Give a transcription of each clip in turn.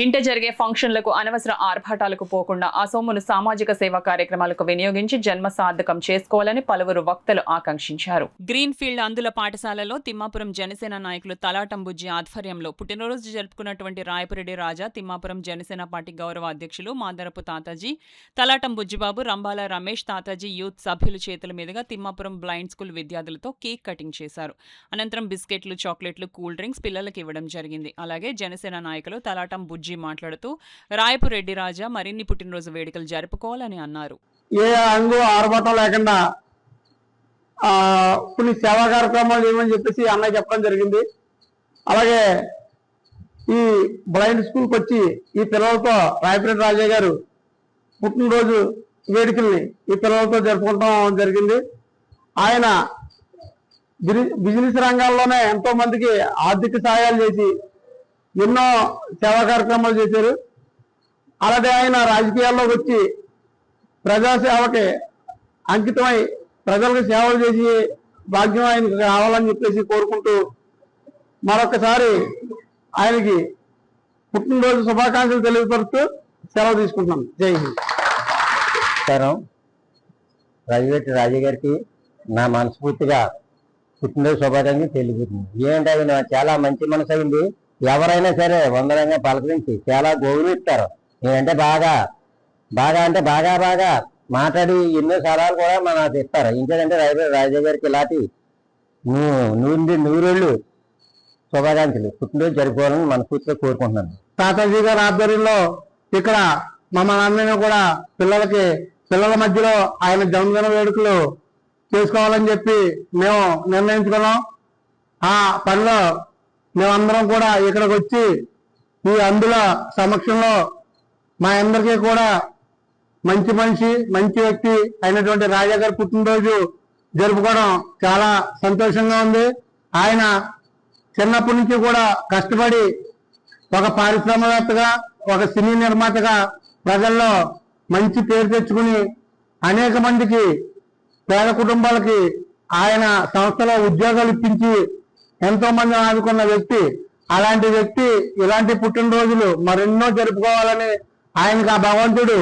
ఇంట జరిగే ఫంక్షన్లకు అనవసర ఆర్భాటాలకు పోకుండా ఆ సొమ్మును సామాజిక సేవా కార్యక్రమాలకు వినియోగించి జన్మ సార్థకం చేసుకోవాలని పలువురు వక్తలు ఆకాంక్షించారు. గ్రీన్ ఫీల్డ్ అందుల పాఠశాలలో తిమ్మాపురం జనసేన నాయకులు తలాటం బుజ్జి ఆధ్వర్యంలో పుట్టినరోజు జరుపుకున్నటువంటి రాయపురెడ్డి రాజా, తిమ్మాపురం జనసేన పార్టీ గౌరవ అధ్యక్షులు మాదరపు తాతాజీ, తలాటం బుజ్జిబాబు, రంబాల రమేష్, తాతాజీ యూత్ సభ్యుల చేతుల మీదుగా తిమ్మాపురం బ్లైండ్ స్కూల్ విద్యార్థులతో కేక్ కటింగ్ చేశారు. అనంతరం బిస్కెట్లు, చాక్లెట్లు, కూల్ డ్రింక్స్ పిల్లలకు ఇవ్వడం జరిగింది. అలాగే జనసేన నాయకులు తలాటం బుజ్జి మాట్లాడుతూ రాయపురెడ్డి రాజా మరిన్ని పుట్టినరోజు వేడుకలు జరుపుకోవాలని అన్నారు. ఏ అంగు ఆర్భాటం లేకుండా కొన్ని సేవా కార్యక్రమాలు ఏమని చెప్పేసి అన్నయ్య చెప్పడం జరిగింది. అలాగే ఈ బ్లైండ్ స్కూల్కి వచ్చి ఈ పిల్లలతో రాయపురెడ్డి రాజా గారు పుట్టినరోజు వేడుకల్ని ఈ పిల్లలతో జరుపుకోవడం జరిగింది. ఆయన బిజినెస్ రంగాల్లోనే ఎంతో మందికి ఆర్థిక సహాయాలు చేసి ఎన్నో సేవా కార్యక్రమాలు చేశారు. అలాగే ఆయన రాజకీయాల్లోకి వచ్చి ప్రజాసేవకి అంకితమై ప్రజలకు సేవలు చేసి భాగ్యం ఆయనకు కావాలని చెప్పేసి కోరుకుంటూ మరొకసారి ఆయనకి పుట్టినరోజు శుభాకాంక్షలు తెలియపరుస్తూ సెలవు తీసుకుంటున్నాను. జై హింద్. రాజురెడ్డి రాజా గారికి నా మనస్ఫూర్తిగా పుట్టినరోజు శుభాకాంక్షలు తెలియజేస్తుంది. ఏంటంటే ఆయన చాలా మంచి మనసు అయింది. ఎవరైనా సరే వందరంగా పలకరించి చాలా గౌరవిస్తారు. నేనంటే బాగా మాట్లాడి ఎన్నో సలహాలు కూడా నాకు ఇస్తారు. ఇంకేంటంటే రాజురెడ్డి రాజా గారికి ఇలాంటి నూరేళ్ళు శుభాకాంక్షలు పుట్టినరోజు జరుపుకోవాలని మనస్ఫూర్తిగా కోరుకుంటున్నాను. తాతాజీ గారి ఆధ్వర్యంలో ఇక్కడ మమ్మల్ని కూడా పిల్లల మధ్యలో ఆయన జన్మదిన వేడుకలు చేసుకోవాలని చెప్పి మేము నిర్ణయించుకున్నాం. ఆ పనిలో మేమందరం కూడా ఇక్కడికి వచ్చి ఈ అందుల సమక్షంలో మా అందరికీ కూడా మంచి మనిషి, మంచి వ్యక్తి అయినటువంటి రాజా గారి పుట్టినరోజు జరుపుకోవడం చాలా సంతోషంగా ఉంది. ఆయన చిన్నప్పటి నుంచి కూడా కష్టపడి ఒక పారిశ్రామికవేత్తగా, ఒక సినీ నిర్మాతగా ప్రజల్లో మంచి పేరు తెచ్చుకుని అనేక మందికి పేద కుటుంబాలకి ఆయన సంస్థలో ఉద్యోగాలు ఇప్పించి ఎంతో మంది ఆదుకున్న వ్యక్తి. అలాంటి వ్యక్తి ఇలాంటి పుట్టినరోజులు మరెన్నో జరుపుకోవాలని ఆయనకు ఆ భగవంతుడు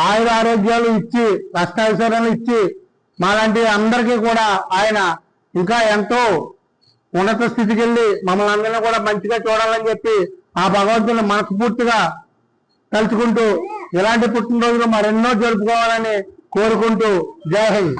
ఆయుర ఆరోగ్యాలు ఇచ్చి కష్టాయిశ్వర్యాలు ఇచ్చి మాలాంటి అందరికీ కూడా ఆయన ఇంకా ఎంతో ఉన్నత స్థితికి వెళ్ళి మమ్మల్ని అందరినీ కూడా మంచిగా చూడాలని చెప్పి ఆ భగవంతుని మనస్ఫూర్తిగా తలుచుకుంటూ ఇలాంటి పుట్టినరోజులు మరెన్నో జరుపుకోవాలని కోరుకుంటూ జై హింద్.